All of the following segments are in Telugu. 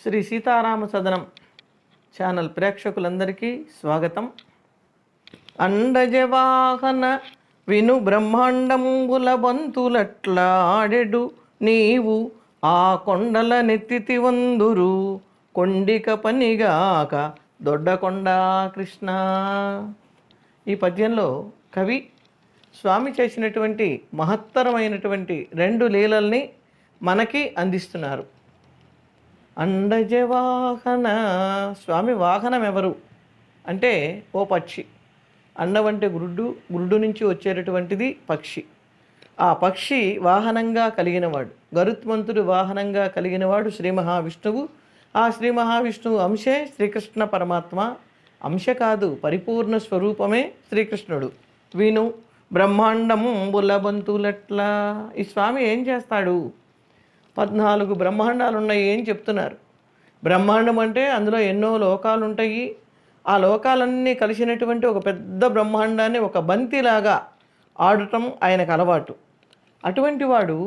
శ్రీ సీతారామ సదనం ఛానల్ ప్రేక్షకులందరికీ స్వాగతం. అండజవాహన విను బ్రహ్మాండంబుల బంతులట్లాడెడు నీవు ఆ కొండల నెత్తితి వందురు కొండిక పనిగాక దొడ్డకొండ కృష్ణ. ఈ పద్యంలో కవి స్వామి చేసినటువంటి మహత్తరమైనటువంటి రెండు లీలల్ని మనకి అందిస్తున్నారు. అండజవాహన, స్వామి వాహనం ఎవరు అంటే ఓ పక్షి. అండం అంటే గురుడు, గురుడు నుంచి వచ్చేటటువంటిది పక్షి. ఆ పక్షి వాహనంగా కలిగినవాడు, గరుత్మంతుడు వాహనంగా కలిగినవాడు శ్రీ మహావిష్ణువు. ఆ శ్రీ మహావిష్ణువు అంశే శ్రీకృష్ణ పరమాత్మ. అంశ కాదు, పరిపూర్ణ స్వరూపమే శ్రీకృష్ణుడు. విను బ్రహ్మాండము బుల్లబంతులట్లా. ఈ స్వామి ఏం చేస్తాడు? 14 బ్రహ్మాండాలు ఉన్నాయి అని చెప్తున్నారు. బ్రహ్మాండం అంటే అందులో ఎన్నో లోకాలు ఉంటాయి. ఆ లోకాలన్నీ కలిసినటువంటి ఒక పెద్ద బ్రహ్మాండాన్ని ఒక బంతిలాగా ఆడటం ఆయనకు అలవాటు. అటువంటి వాడు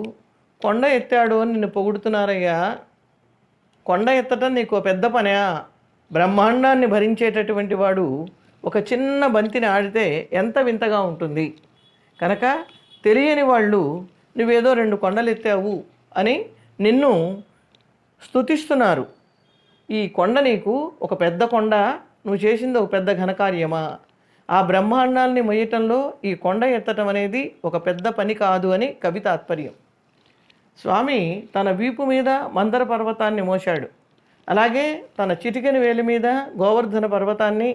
కొండ ఎత్తాడు అని నిన్ను పొగుడుతున్నారయ్యా. కొండ ఎత్తటం నీకు పెద్ద పనా? బ్రహ్మాండాన్ని భరించేటటువంటి వాడు ఒక చిన్న బంతిని ఆడితే ఎంత వింతగా ఉంటుంది. కనుక తెలియని వాళ్ళు నువ్వేదో 2 కొండలు ఎత్తావు అని నిన్ను స్తుతిస్తున్నారు. ఈ కొండ నీకు ఒక పెద్ద కొండ, నువ్వు చేసింది ఒక పెద్ద ఘనకార్యమా? ఆ బ్రహ్మాండాల్ని మొయ్యటంలో ఈ కొండ ఎత్తటం అనేది ఒక పెద్ద పని కాదు అని కవి తాత్పర్యం. స్వామి తన వీపు మీద మందర పర్వతాన్ని మోశాడు. అలాగే తన చిటికెన వేలి మీద గోవర్ధన పర్వతాన్ని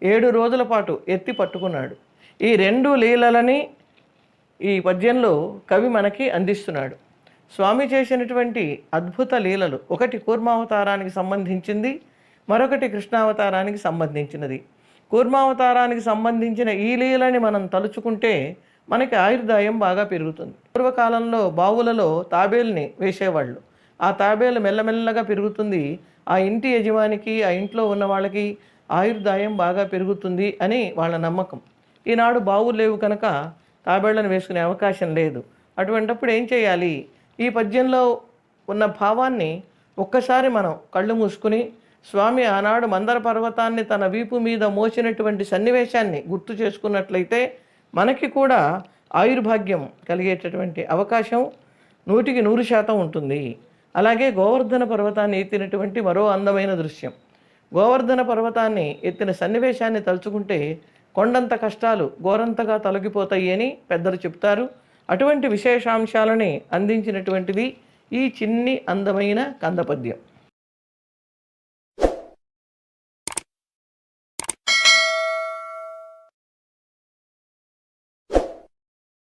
7 రోజుల పాటు ఎత్తి పట్టుకున్నాడు. ఈ 2 లీలలని ఈ పద్యంలో కవి మనకి అందిస్తున్నాడు. స్వామి చేసినటువంటి అద్భుత లీలలు, ఒకటి కూర్మావతారానికి సంబంధించింది, మరొకటి కృష్ణావతారానికి సంబంధించినది. కూర్మావతారానికి సంబంధించిన ఈ లీలని మనం తలుచుకుంటే మనకి ఆయుర్దాయం బాగా పెరుగుతుంది. పూర్వకాలంలో బావులలో తాబేలుని వేసేవాళ్ళు. ఆ తాబేలు మెల్లమెల్లగా పెరుగుతుంది. ఆ ఇంటి యజమానికి, ఆ ఇంట్లో ఉన్న వాళ్ళకి ఆయుర్దాయం బాగా పెరుగుతుంది అని వాళ్ళ నమ్మకం. ఈనాడు బావులు లేవు కనుక తాబేళ్లను వేసుకునే అవకాశం లేదు. అటువంటప్పుడు ఏం చేయాలి? ఈ పద్యంలో ఉన్న భావాన్ని ఒక్కసారి మనం కళ్ళు మూసుకుని స్వామి ఆనాడు మందర పర్వతాన్ని తన వీపు మీద మోసినటువంటి సన్నివేశాన్ని గుర్తు చేసుకున్నట్లయితే మనకి కూడా ఆయుర్భాగ్యం కలిగేటటువంటి అవకాశం 100కి 100% ఉంటుంది. అలాగే గోవర్ధన పర్వతాన్ని ఎత్తినటువంటి మరో అందమైన దృశ్యం. గోవర్ధన పర్వతాన్ని ఎత్తిన సన్నివేశాన్ని తలుచుకుంటే కొండంత కష్టాలు ఘోరంతగా తొలగిపోతాయి అని పెద్దలు చెప్తారు. అటువంటి విశేషాంశాలని అందించినటువంటిది ఈ చిన్ని అందమైన కందపద్యం.